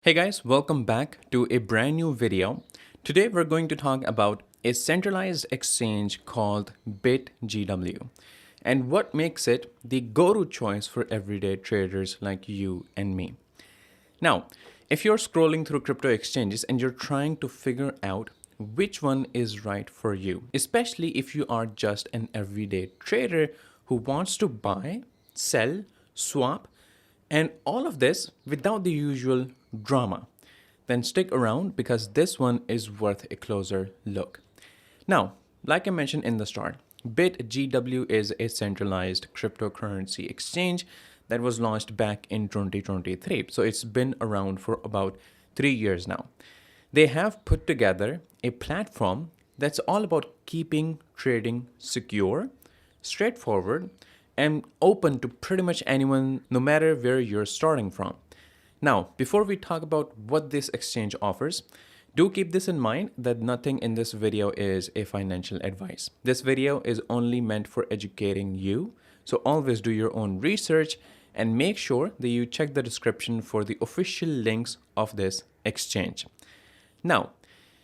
Hey guys, welcome back to a brand new video. Today we're going to talk about a centralized exchange called BitGW and what makes it the go-to choice for everyday traders like you and me. Now, if you're scrolling through crypto exchanges and you're trying to figure out which one is right for you, especially if you are just an everyday trader who wants to buy, sell, swap, and all of this without the usual drama, then stick around because this one is worth a closer look. Now, like I mentioned in the start, BitGW is a centralized cryptocurrency exchange that was launched back in 2023. So it's been around for about 3 years now. They have put together a platform that's all about keeping trading secure, straightforward, and open to pretty much anyone, no matter where you're starting from. Now, before we talk about what this exchange offers, do keep this in mind that nothing in this video is a financial advice. This video is only meant for educating you, so always do your own research and make sure that you check the description for the official links of this exchange. Now,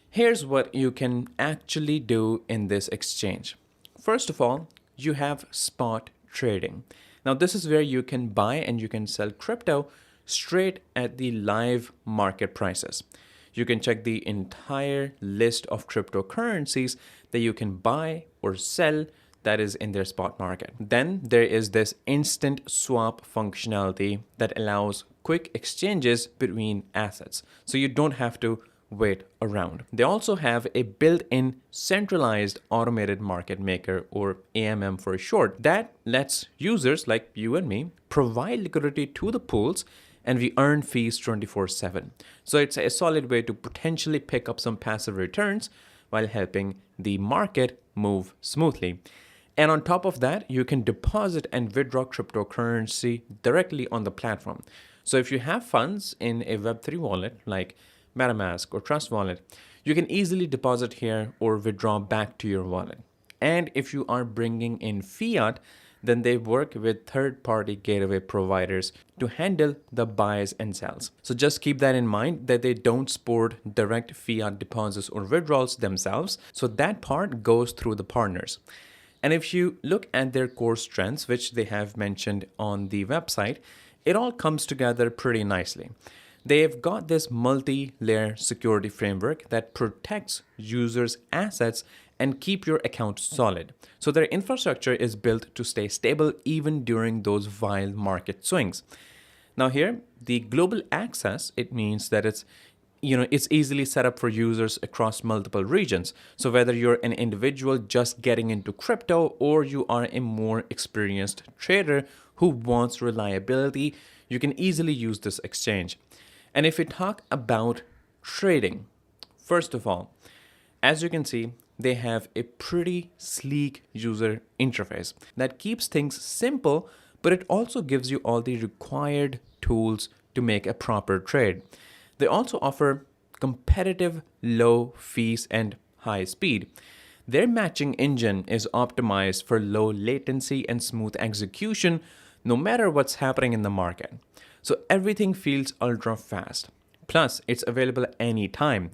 here's what you can actually do in this exchange. First of all, you have spot trading. Now, this is where you can buy and you can sell crypto straight at the live market prices. You can check the entire list of cryptocurrencies that you can buy or sell that is in their spot market. Then there is this instant swap functionality that allows quick exchanges between assets. So you don't have to wait around. They also have a built-in centralized automated market maker, or AMM for short, that lets users like you and me provide liquidity to the pools and we earn fees 24/7. So it's a solid way to potentially pick up some passive returns while helping the market move smoothly. And on top of that, you can deposit and withdraw cryptocurrency directly on the platform. So if you have funds in a Web3 wallet like MetaMask or Trust Wallet, you can easily deposit here or withdraw back to your wallet. And if you are bringing in fiat, then they work with third-party gateway providers to handle the buys and sells. So just keep that in mind that they don't support direct fiat deposits or withdrawals themselves. So that part goes through the partners. And if you look at their core strengths, which they have mentioned on the website, it all comes together pretty nicely. They've got this multi-layer security framework that protects users' assets and keep your account solid. So their infrastructure is built to stay stable even during those wild market swings. Now here, the global access, it means that it's easily set up for users across multiple regions. So whether you're an individual just getting into crypto or you are a more experienced trader who wants reliability, you can easily use this exchange. And if we talk about trading, first of all, as you can see, they have a pretty sleek user interface that keeps things simple, but it also gives you all the required tools to make a proper trade. They also offer competitive low fees and high speed. Their matching engine is optimized for low latency and smooth execution, no matter what's happening in the market. So everything feels ultra fast. Plus, it's available anytime,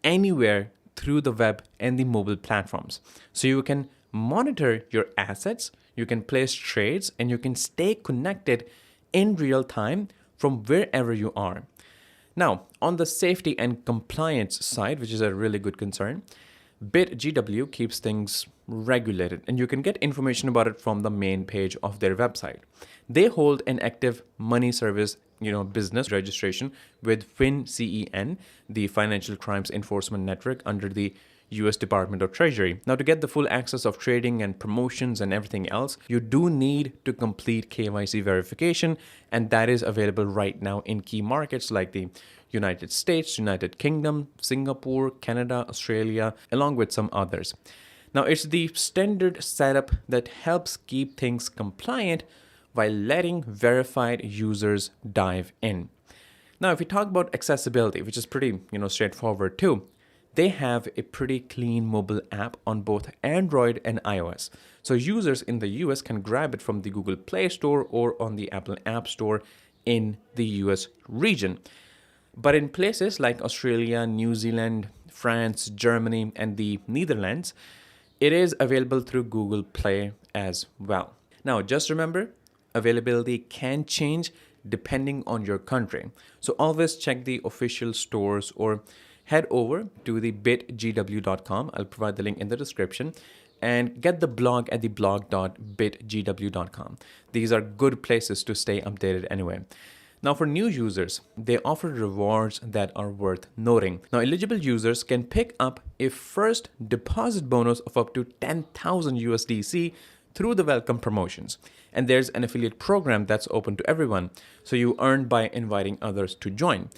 anywhere through the web and the mobile platforms. So you can monitor your assets, you can place trades, and you can stay connected in real time from wherever you are. Now, on the safety and compliance side, which is a really good concern, BitGW keeps things regulated, and you can get information about it from the main page of their website. They hold an active money service, business registration with FinCEN, the Financial Crimes Enforcement Network under the US Department of Treasury. Now, to get the full access of trading and promotions and everything else, you do need to complete KYC verification, and that is available right now in key markets like the United States, United Kingdom, Singapore, Canada, Australia, along with some others. Now, it's the standard setup that helps keep things compliant while letting verified users dive in. Now, if we talk about accessibility, which is pretty, straightforward too, they have a pretty clean mobile app on both Android and iOS. So users in the US can grab it from the Google Play Store or on the Apple App Store in the US region. But in places like Australia, New Zealand, France, Germany, and the Netherlands, it is available through Google Play as well. Now, just remember, availability can change depending on your country. So always check the official stores or head over to the bitgw.com. I'll provide the link in the description and get the blog at the blog.bitgw.com. These are good places to stay updated anyway. Now, for new users, they offer rewards that are worth noting. Now, eligible users can pick up a first deposit bonus of up to 10,000 USDC through the welcome promotions. And there's an affiliate program that's open to everyone, so you earn by inviting others to join.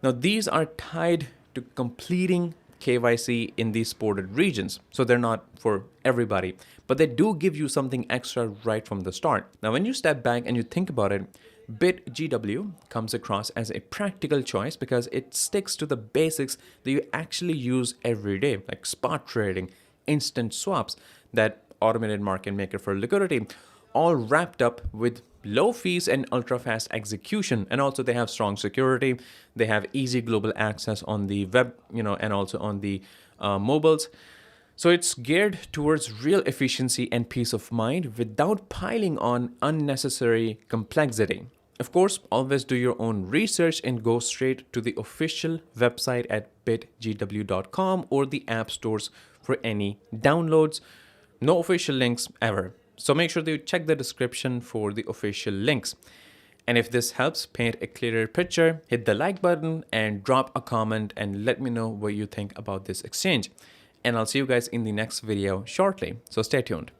Now, these are tied to completing KYC in these supported regions, so they're not for everybody, but they do give you something extra right from the start. Now, when you step back and you think about it, BitGW comes across as a practical choice because it sticks to the basics that you actually use every day, like spot trading, instant swaps, that automated market maker for liquidity, all wrapped up with low fees and ultra fast execution. And also they have strong security. They have easy global access on the web, and also on the mobiles. So it's geared towards real efficiency and peace of mind without piling on unnecessary complexity. Of course, always do your own research and go straight to the official website at bitgw.com or the app stores for any downloads. No official links ever. So make sure that you check the description for the official links. And if this helps paint a clearer picture, hit the like button and drop a comment and let me know what you think about this exchange. And I'll see you guys in the next video shortly. So stay tuned.